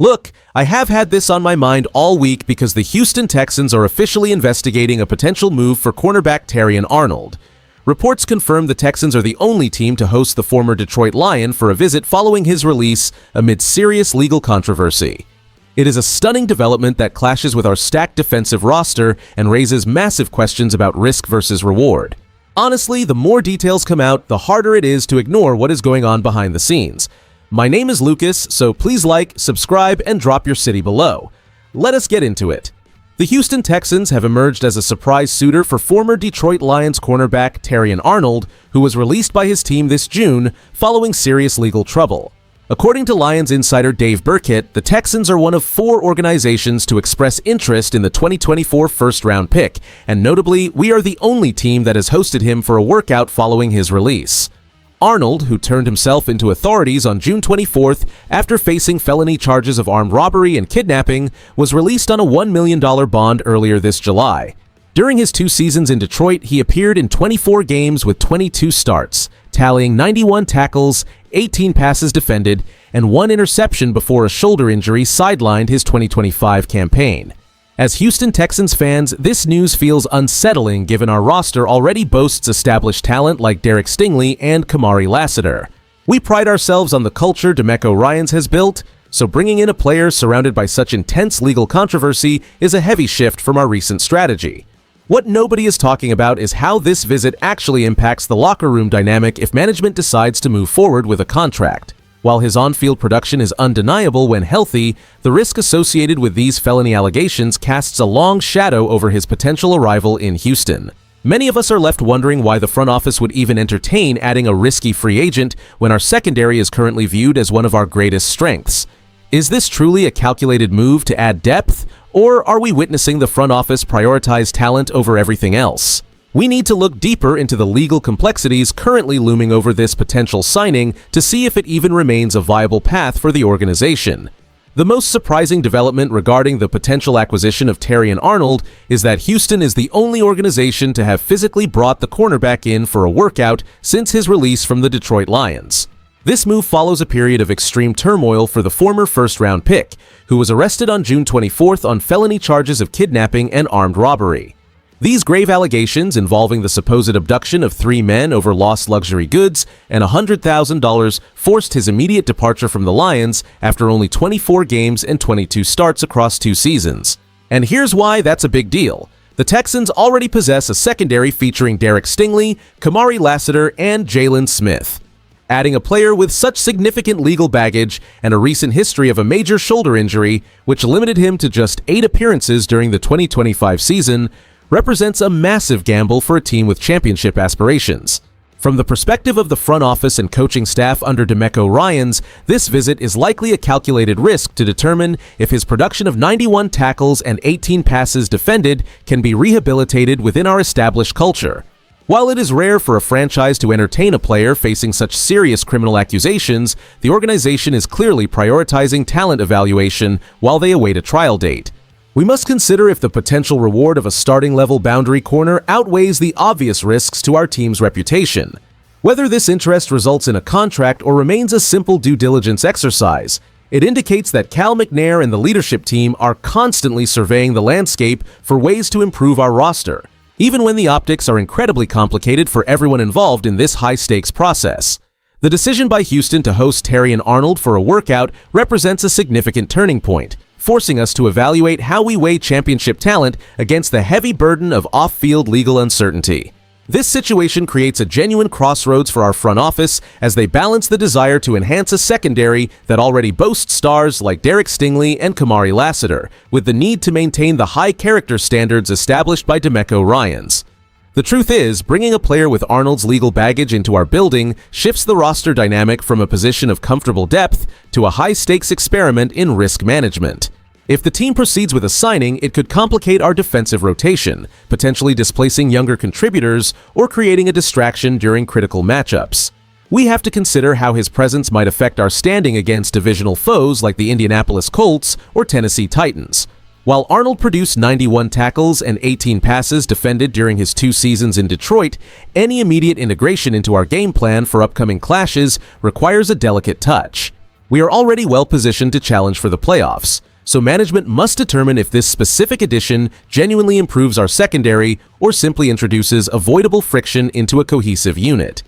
Look, I have had this on my mind all week because the Houston Texans are officially investigating a potential move for cornerback Terrion Arnold. Reports confirm the Texans are the only team to host the former Detroit Lion for a visit following his release amid serious legal controversy. It is a stunning development that clashes with our stacked defensive roster and raises massive questions about risk versus reward. Honestly, the more details come out, the harder it is to ignore what is going on behind the scenes. My name is Lucas, so please like, subscribe, and drop your city below. Let us get into it. The Houston Texans have emerged as a surprise suitor for former Detroit Lions cornerback Terrion Arnold, who was released by his team this June following serious legal trouble. According to Lions insider Dave Burkett, the Texans are one of 4 organizations to express interest in the 2024 first-round pick, and notably, we are the only team that has hosted him for a workout following his release. Arnold, who turned himself into authorities on June 24th after facing felony charges of armed robbery and kidnapping, was released on a $1 million bond earlier this July. During his 2 seasons in Detroit, he appeared in 24 games with 22 starts, tallying 91 tackles, 18 passes defended, and 1 interception before a shoulder injury sidelined his 2025 campaign. As Houston Texans fans, this news feels unsettling given our roster already boasts established talent like Derek Stingley and Kamari Lassiter. We pride ourselves on the culture DeMeco Ryans has built, so bringing in a player surrounded by such intense legal controversy is a heavy shift from our recent strategy. What nobody is talking about is how this visit actually impacts the locker room dynamic if management decides to move forward with a contract. While his on-field production is undeniable when healthy, the risk associated with these felony allegations casts a long shadow over his potential arrival in Houston. Many of us are left wondering why the front office would even entertain adding a risky free agent when our secondary is currently viewed as one of our greatest strengths. Is this truly a calculated move to add depth, or are we witnessing the front office prioritize talent over everything else? We need to look deeper into the legal complexities currently looming over this potential signing to see if it even remains a viable path for the organization. The most surprising development regarding the potential acquisition of Terrion Arnold is that Houston is the only organization to have physically brought the cornerback in for a workout since his release from the Detroit Lions. This move follows a period of extreme turmoil for the former first-round pick, who was arrested on June 24th on felony charges of kidnapping and armed robbery. These grave allegations involving the supposed abduction of 3 men over lost luxury goods and $100,000 forced his immediate departure from the Lions after only 24 games and 22 starts across 2 seasons. And here's why that's a big deal. The Texans already possess a secondary featuring Derek Stingley, Kamari Lassiter, and Jalen Smith. Adding a player with such significant legal baggage and a recent history of a major shoulder injury, which limited him to just 8 appearances during the 2025 season, represents a massive gamble for a team with championship aspirations. From the perspective of the front office and coaching staff under DeMeco Ryans, this visit is likely a calculated risk to determine if his production of 91 tackles and 18 passes defended can be rehabilitated within our established culture. While it is rare for a franchise to entertain a player facing such serious criminal accusations, the organization is clearly prioritizing talent evaluation while they await a trial date. We must consider if the potential reward of a starting-level boundary corner outweighs the obvious risks to our team's reputation. Whether this interest results in a contract or remains a simple due diligence exercise, it indicates that Cal McNair and the leadership team are constantly surveying the landscape for ways to improve our roster, even when the optics are incredibly complicated for everyone involved in this high-stakes process. The decision by Houston to host Terrion Arnold for a workout represents a significant turning point, forcing us to evaluate how we weigh championship talent against the heavy burden of off-field legal uncertainty. This situation creates a genuine crossroads for our front office as they balance the desire to enhance a secondary that already boasts stars like Derek Stingley and Kamari Lassiter, with the need to maintain the high character standards established by DeMeco Ryans. The truth is, bringing a player with Arnold's legal baggage into our building shifts the roster dynamic from a position of comfortable depth to a high-stakes experiment in risk management. If the team proceeds with a signing, it could complicate our defensive rotation, potentially displacing younger contributors or creating a distraction during critical matchups. We have to consider how his presence might affect our standing against divisional foes like the Indianapolis Colts or Tennessee Titans. While Arnold produced 91 tackles and 18 passes defended during his 2 seasons in Detroit, any immediate integration into our game plan for upcoming clashes requires a delicate touch. We are already well positioned to challenge for the playoffs, so management must determine if this specific addition genuinely improves our secondary or simply introduces avoidable friction into a cohesive unit.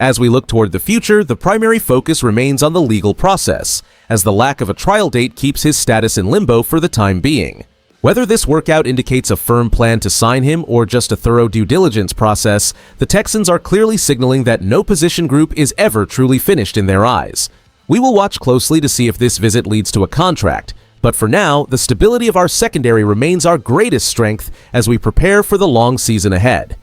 As we look toward the future, the primary focus remains on the legal process, as the lack of a trial date keeps his status in limbo for the time being. Whether this workout indicates a firm plan to sign him or just a thorough due diligence process, the Texans are clearly signaling that no position group is ever truly finished in their eyes. We will watch closely to see if this visit leads to a contract, but for now, the stability of our secondary remains our greatest strength as we prepare for the long season ahead.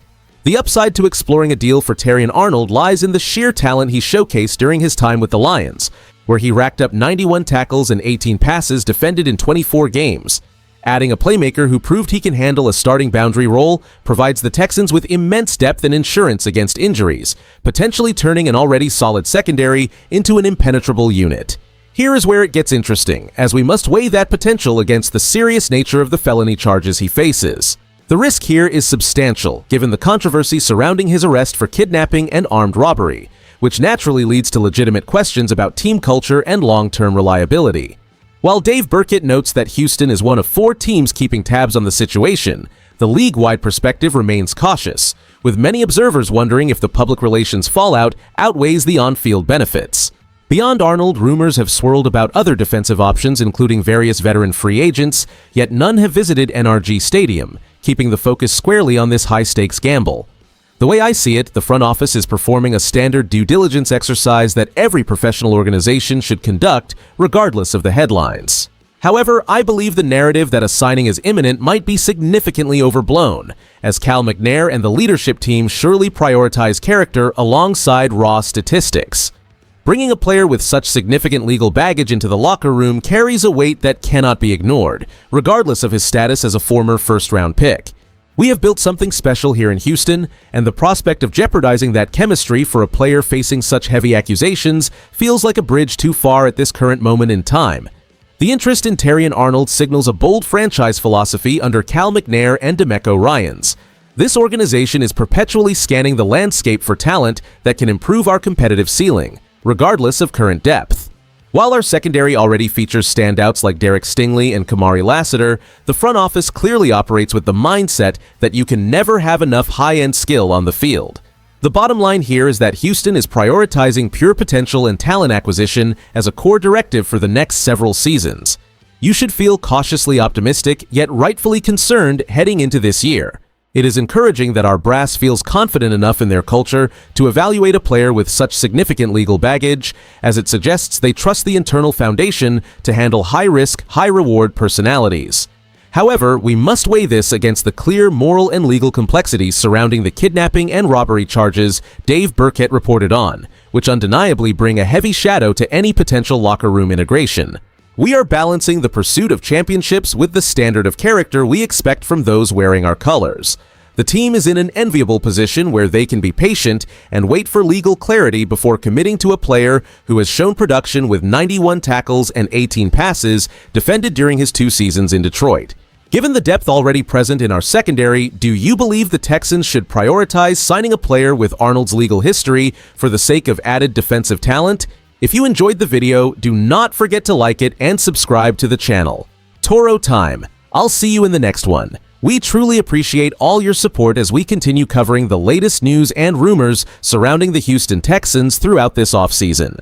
The upside to exploring a deal for Terrion Arnold lies in the sheer talent he showcased during his time with the Lions, where he racked up 91 tackles and 18 passes defended in 24 games. Adding a playmaker who proved he can handle a starting boundary role provides the Texans with immense depth and insurance against injuries, potentially turning an already solid secondary into an impenetrable unit. Here is where it gets interesting, as we must weigh that potential against the serious nature of the felony charges he faces. The risk here is substantial, given the controversy surrounding his arrest for kidnapping and armed robbery, which naturally leads to legitimate questions about team culture and long-term reliability. While Dave Burkett notes that Houston is one of 4 teams keeping tabs on the situation, the league-wide perspective remains cautious, with many observers wondering if the public relations fallout outweighs the on-field benefits. Beyond Arnold, rumors have swirled about other defensive options, including various veteran free agents, yet none have visited NRG Stadium, keeping the focus squarely on this high-stakes gamble. The way I see it, the front office is performing a standard due diligence exercise that every professional organization should conduct, regardless of the headlines. However, I believe the narrative that a signing is imminent might be significantly overblown, as Cal McNair and the leadership team surely prioritize character alongside raw statistics. Bringing a player with such significant legal baggage into the locker room carries a weight that cannot be ignored, regardless of his status as a former first-round pick. We have built something special here in Houston, and the prospect of jeopardizing that chemistry for a player facing such heavy accusations feels like a bridge too far at this current moment in time. The interest in Terrion Arnold signals a bold franchise philosophy under Cal McNair and DeMeco Ryans. This organization is perpetually scanning the landscape for talent that can improve our competitive ceiling, regardless of current depth. While our secondary already features standouts like Derek Stingley and Kamari Lassiter, the front office clearly operates with the mindset that you can never have enough high-end skill on the field. The bottom line here is that Houston is prioritizing pure potential and talent acquisition as a core directive for the next several seasons. You should feel cautiously optimistic, yet rightfully concerned heading into this year. It is encouraging that our brass feels confident enough in their culture to evaluate a player with such significant legal baggage, as it suggests they trust the internal foundation to handle high-risk, high-reward personalities. However, we must weigh this against the clear moral and legal complexities surrounding the kidnapping and robbery charges Dave Burkett reported on, which undeniably bring a heavy shadow to any potential locker room integration. We are balancing the pursuit of championships with the standard of character we expect from those wearing our colors. The team is in an enviable position where they can be patient and wait for legal clarity before committing to a player who has shown production with 91 tackles and 18 passes defended during his 2 seasons in Detroit. Given the depth already present in our secondary, do you believe the Texans should prioritize signing a player with Arnold's legal history for the sake of added defensive talent? If you enjoyed the video, do not forget to like it and subscribe to the channel. Toro time. I'll see you in the next one. We truly appreciate all your support as we continue covering the latest news and rumors surrounding the Houston Texans throughout this offseason.